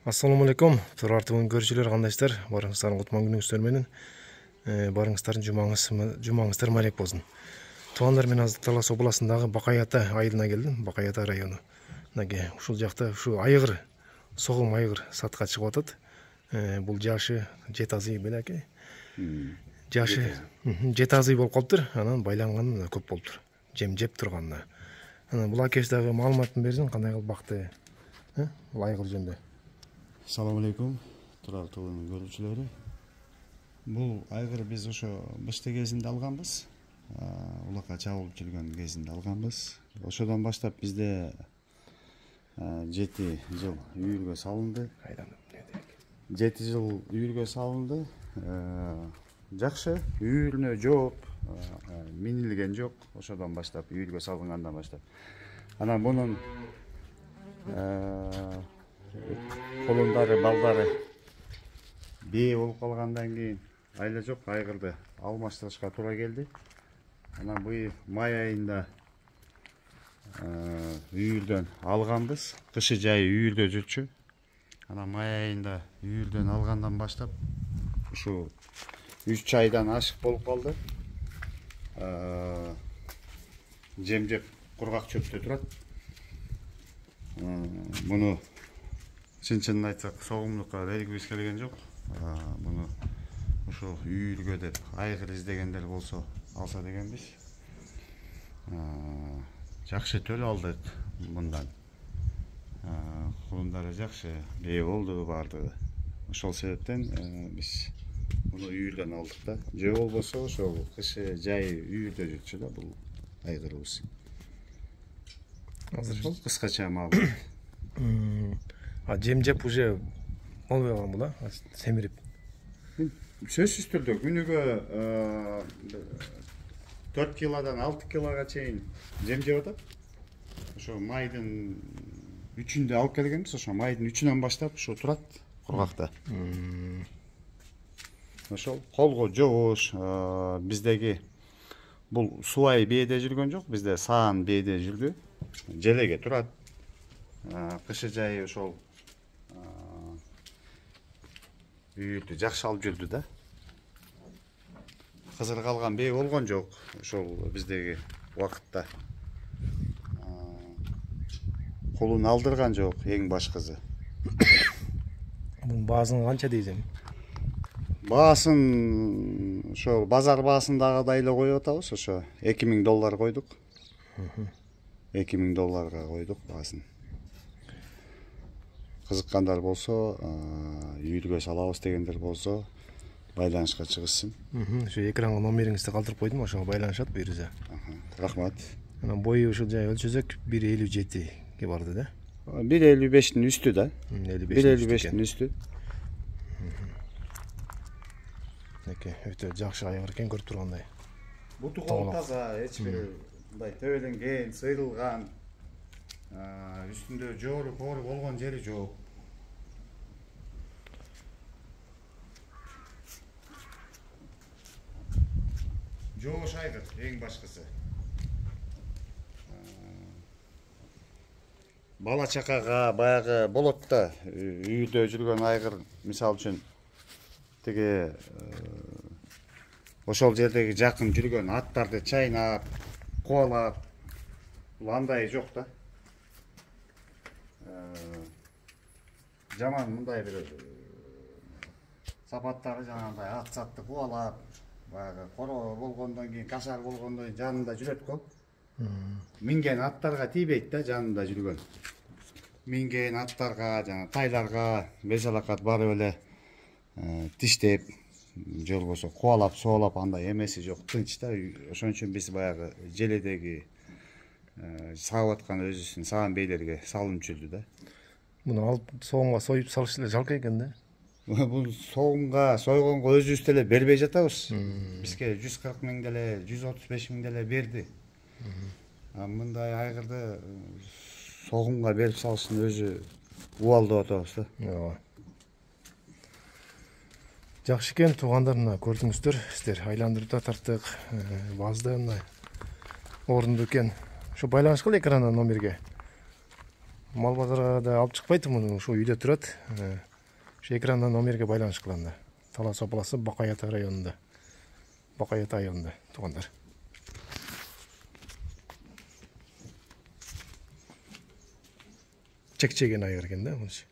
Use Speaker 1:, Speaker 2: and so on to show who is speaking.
Speaker 1: Assalamu alaikum. Турар ТВ көрүүчүлөр, кандайсыздар? Барыңыздардын кутман күнүңүздөр менен. Барыңыздардын жумаңыздар маек болсун. Туугандар, мен азыр Талас областындагы Бакай Ата айылына келдим. Бакай Ата району. Мынакей ушул жакта ушу айгыр, согум айгыр сатка чыгып атат. Бул жашы жети азый белеке. Жашы жети азый болуп калыптыр. Анан байланганы көп болуптур. Жем жеп турганына. Анан бул акебиз дагы маалыматын берсин, кандай кылып бакты? Бул айгыр жөнүндө.
Speaker 2: Assalamu alaikum, Turar ТВнын көрүүчүлөрү. Бул айгыр биз ошо бышты кезинде алганбыз. Улакка чабылып жүргөн кезинде алганбыз. Ошодон баштап бизде 7 жыл үйүргө салынды. 7 жыл үйүргө салынды. Жакшы, үйүрүнө жооп, минилген жок. Ошодон баштап үйүргө салынгандан баштап. Анан мунун колундары, балдары бээ болуп калгандан кийин айла жок айгырды алмаштырышка туура келди. Анан быйыл май айында үйүрдөн алганбыз. Кышы жайы үйүрдө жүрчү. Анан май айында үйүрдөн алгандан баштап ушу 3 айдан ашык болуп калды. Жем жеп кургак чөптө турат. Муну чын айтсак согумдукка бергибиз келген жок. Муну ушул үйүргө деп айгыр издегендер болсо алса дегенбиз. Жакшы төлөп алдык мындан. Кулундары жакшы, бээ болду бардыгы. Ошол себептен биз муну үйүрдөн алдык да. Же болбосо ошол кышы жайы үйүрдө жүрчү да бул айгырыбыз. Азыр ошол кыскача маалымат.
Speaker 1: Жем жеп уже болбой калган бул, семирип.
Speaker 2: Сөзсүз түрдө күнүгө 4 килодан 6 килога чейин жем жеп атат. Ошо майдын 3-үндө алып келгенбиз. Ошо майдын 3-үнөн баштап ушу турат кургакта. Ошол колго жобош, биздеги бул субай бээде жүргөн жок, бизде саан бээде жүрдү. Желеге турат. Кышы жайы ошол үйүрдү жакшы алып жүрдү да. Кызыр калган бээ болгон жок ошол биздеги убакытта. Колун алдырган жок эң башкысы.
Speaker 1: Бунун баасын канча дейсиң?
Speaker 2: Баасын ошо базар баасындагыдай эле коюп атабыз. Ошо $2000 койдук. $2000 койдук баасын. Кызыккандар болсо, үйүргө салабыз дегендер болсо, байланышка чыгышсын.
Speaker 1: Ошо экранга номериңизди калтырып койдум, ошого байланышат буюрса.
Speaker 2: Рахмат.
Speaker 1: Анан бою ушул жай өлчөсөк 1,57ге барды да.
Speaker 2: 1,55-тин үстү да. 1,55-тин үстү.
Speaker 1: Эке, өтө жакшы айгыр экен, көрүп тургандай.
Speaker 2: Буту кол таза, эч бир мындай төбеленген, сыйрылган, үстүндө жоору боору болгон жери жок. Жоош айгыр эң башкысы. Бала чакага баягы болот да, үйдө жүргөн айгыр, мисалы үчүн тиги ошол жердеги жакын жүргөн аттарды чайнап, кубалап, бул андай жок да. Жаман мындай бир сапаттары жанагындай ат-сатты кубалап, баягы короо болгондон кийин, кашар болгондон кийин жанында жүрөт го. Минген аттарга тийбейт да жанында жүргөн. Минген аттарга, жана тайларга бешалакат барып эле тиштеп, же болбосо кубалап, соолап андай эмеси жок, тынч да. Ошон үчүн биз баягы желедеги сагып аткан өзүбүздүн саан бейлерге салынып жүрдү да.
Speaker 1: Муну алып соомго союп салыш эле жалко экен да.
Speaker 2: Бул соомго, сойгонго өзүбүз деле бербей жатабыз. Бизге 140 000 деле, 135 000 деле берди. Мындай айгырды согумга берип салыштын өзү убал деп атабыз да.
Speaker 1: Ооба. Жакшы экен, туугандар, мына көрдүңүздөр, сиздер айландырып да тарттык, базда мына орунду экен. Ошо байланыш кыл экрандан номерге. мал базарда алып чыкпайт, муну ушу үйдө турат. Ушу экрандан номерге байланыш кылганда. Талас областы Бакай Ата районунда. Бакай Ата айылында туугандар. Чекчеген айыр экен да, мынчы.